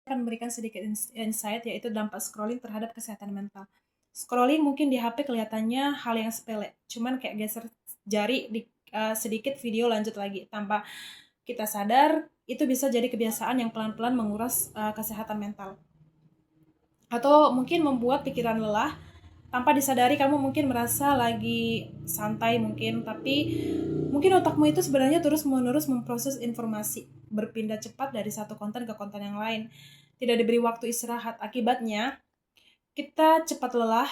akan memberikan sedikit insight, yaitu dampak scrolling terhadap kesehatan mental. Scrolling mungkin di HP kelihatannya hal yang sepele, cuman kayak geser jari di sedikit video lanjut lagi. Tanpa kita sadar, itu bisa jadi kebiasaan yang pelan-pelan menguras kesehatan mental. Atau mungkin membuat pikiran lelah, tanpa disadari kamu mungkin merasa lagi santai mungkin, tapi mungkin otakmu itu sebenarnya terus-menerus memproses informasi, berpindah cepat dari satu konten ke konten yang lain. Tidak diberi waktu istirahat. Akibatnya, kita cepat lelah,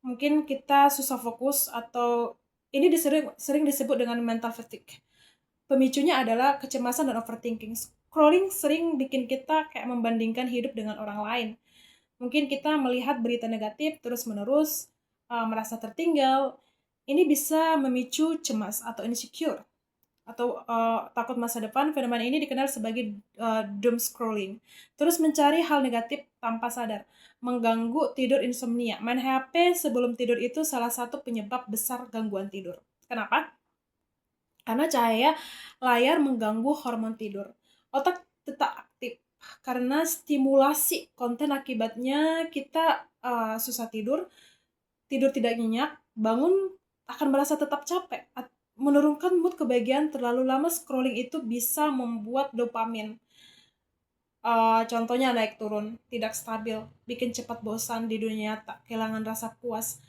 mungkin kita susah fokus, atau ini sering disebut dengan mental fatigue. Pemicunya adalah kecemasan dan overthinking. Scrolling sering bikin kita kayak membandingkan hidup dengan orang lain. Mungkin kita melihat berita negatif terus-menerus, merasa tertinggal. Ini bisa memicu cemas atau insecure, atau takut masa depan. Fenomena ini dikenal sebagai doom scrolling. Terus mencari hal negatif tanpa sadar, mengganggu tidur, insomnia. Main HP sebelum tidur itu salah satu penyebab besar gangguan tidur. Kenapa? Karena cahaya layar mengganggu hormon tidur. Otak tetap aktif karena stimulasi konten, akibatnya kita susah tidur, tidur tidak nyenyak, bangun akan merasa tetap capek, menurunkan mood. Kebagian terlalu lama scrolling itu bisa membuat dopamin, contohnya naik turun, tidak stabil, bikin cepat bosan di dunia nyata, kehilangan rasa puas.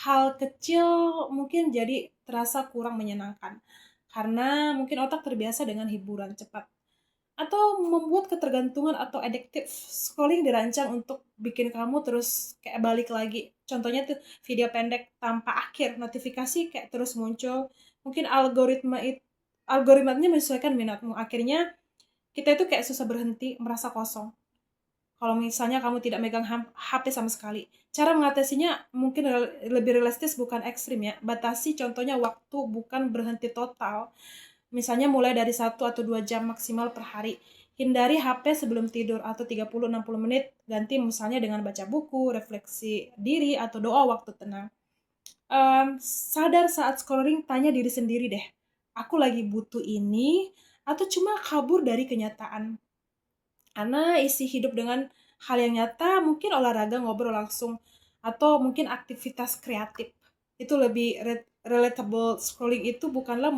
Hal kecil mungkin jadi terasa kurang menyenangkan, karena mungkin otak terbiasa dengan hiburan cepat. Atau membuat ketergantungan atau adiktif. Scrolling dirancang untuk bikin kamu terus kayak balik lagi. Contohnya tuh video pendek tanpa akhir, notifikasi kayak terus muncul. Mungkin algoritmanya menyesuaikan minatmu. Akhirnya kita itu kayak susah berhenti, merasa kosong. Kalau misalnya kamu tidak megang HP sama sekali. Cara mengatasinya mungkin lebih realistis, bukan ekstrim ya. Batasi contohnya waktu, bukan berhenti total. Misalnya mulai dari 1 atau 2 jam maksimal per hari. Hindari HP sebelum tidur atau 30-60 menit. Ganti misalnya dengan baca buku, refleksi diri, atau doa waktu tenang. Sadar saat scrolling, tanya diri sendiri deh. Aku lagi butuh ini atau cuma kabur dari kenyataan? Karena isi hidup dengan hal yang nyata, mungkin olahraga, ngobrol langsung, atau mungkin aktivitas kreatif. Itu lebih relatable. Scrolling itu bukanlah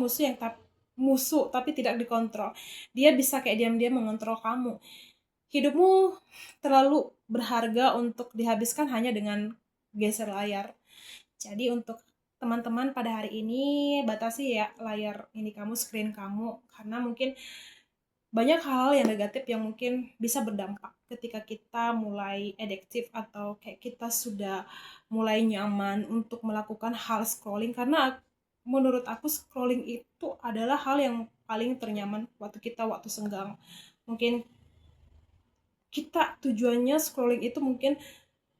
musuh tapi tidak dikontrol. Dia bisa kayak diam-diam mengontrol kamu. Hidupmu terlalu berharga untuk dihabiskan hanya dengan geser layar. Jadi untuk teman-teman pada hari ini, batasi ya layar ini kamu, screen kamu, karena mungkin banyak hal yang negatif yang mungkin bisa berdampak ketika kita mulai adiktif, atau kayak kita sudah mulai nyaman untuk melakukan hal scrolling. Karena menurut aku scrolling itu adalah hal yang paling ternyaman waktu senggang. Mungkin kita tujuannya scrolling itu mungkin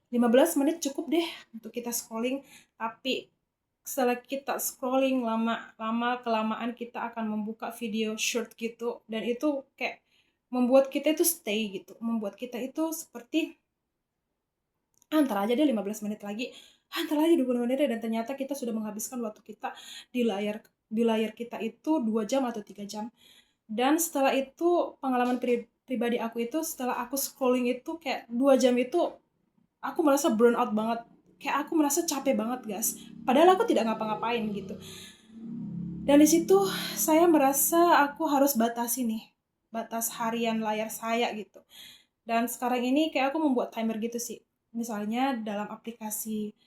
15 menit cukup deh untuk kita scrolling, tapi setelah kita scrolling lama-lama, kelamaan kita akan membuka video short gitu, dan itu kayak membuat kita itu stay gitu, membuat kita itu seperti antar aja deh 15 menit lagi, antar aja 20 menit deh, dan ternyata kita sudah menghabiskan waktu kita di layar kita itu 2 jam atau 3 jam. Dan setelah itu, pengalaman pribadi aku itu, setelah aku scrolling itu kayak 2 jam itu, aku merasa burn out banget, kayak aku merasa capek banget guys, padahal aku tidak ngapa-ngapain gitu. Dan di situ saya merasa aku harus batasi nih, batas harian layar saya gitu. Dan sekarang ini kayak aku membuat timer gitu sih. Misalnya dalam aplikasi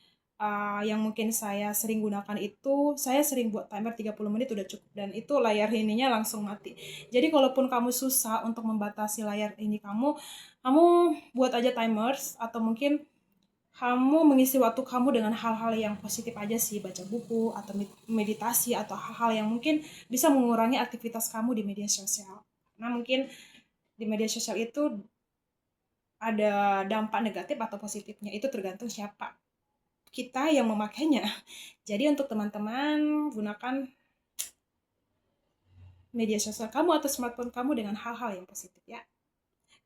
yang mungkin saya sering gunakan itu, saya sering buat timer 30 menit udah cukup, dan itu layar ininya langsung mati. Jadi kalaupun kamu susah untuk membatasi layar ini kamu buat aja timers, atau mungkin kamu mengisi waktu kamu dengan hal-hal yang positif aja sih, baca buku atau meditasi, atau hal-hal yang mungkin bisa mengurangi aktivitas kamu di media sosial. Nah mungkin di media sosial itu ada dampak negatif atau positifnya, itu tergantung siapa kita yang memakainya. Jadi untuk teman-teman, gunakan media sosial kamu atau smartphone kamu dengan hal-hal yang positif ya.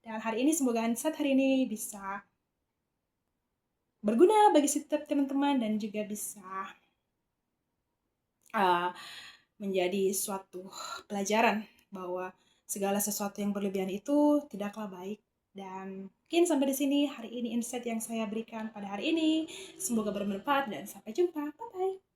Dan hari ini semoga insight hari ini bisa berguna bagi setiap teman-teman, dan juga bisa uh, menjadi suatu pelajaran bahwa segala sesuatu yang berlebihan itu tidaklah baik. Dan mungkin sampai di sini hari ini insight yang saya berikan pada hari ini. Semoga bermanfaat dan sampai jumpa. Bye-bye.